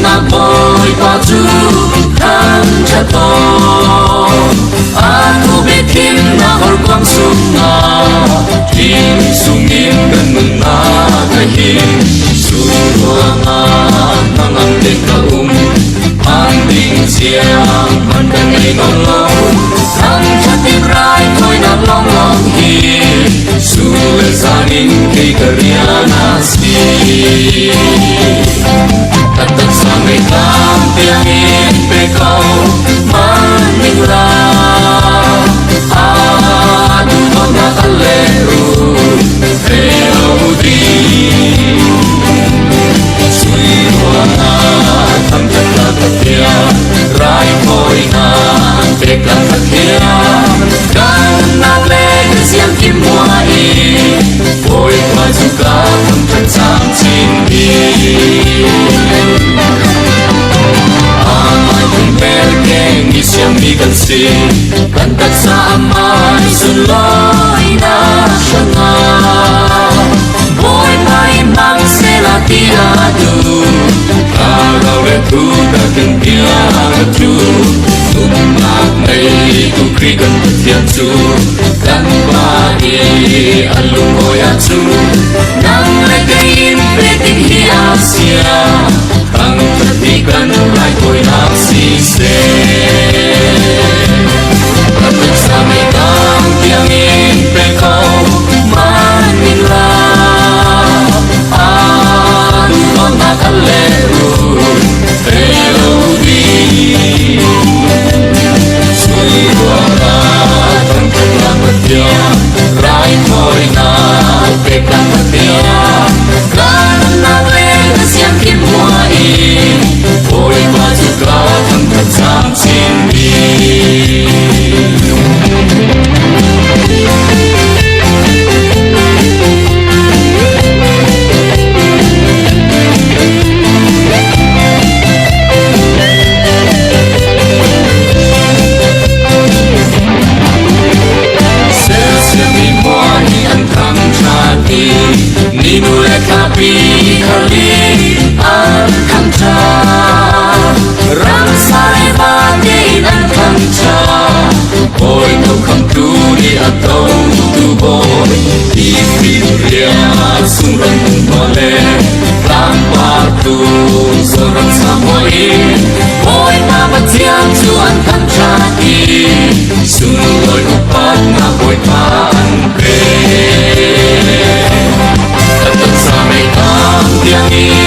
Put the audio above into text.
na boy baju tham cha to aku bikin na hor quang sunga tim sungin kan na kahim suruanga nangam de ka anding siang mandang ay nolong tham cha tim rai khoi na long long hi suel sanin kay karyana si tatag sa may kampiangin pekaw manila adu mga kalero pero di suiwana tamjang latatya rai koi na pekang kakya kan na leg siang kimwai koi kwa juga tamjang sang sindi amai kumpel keng isyang migansi kantak sa amai sulay na syanga boy may mang sela tiadu karaw retu dagang tiadu tumak may kukrigan patiatsu kan bagi alumoy atsu nang lagayin preting hiasya ang katikan ay ko'y nagsise patag sa may kampiangin pekaw manila ang mga kalero pero di suiwara ang paglamatya rai ko'y na pekang matya kanan na wegas yang kimwai ko'y majuka ang kansang sindi Ninulek api kali ang kamcha Ramsay bagay ang kamcha Hoy kau kamturi atau tuboy Ipinria surang mole Lampatu sorang samoy Hoy mabatiang tuan kamcha di Sunuloy upat na boy paangke Tatag sa may kampiangin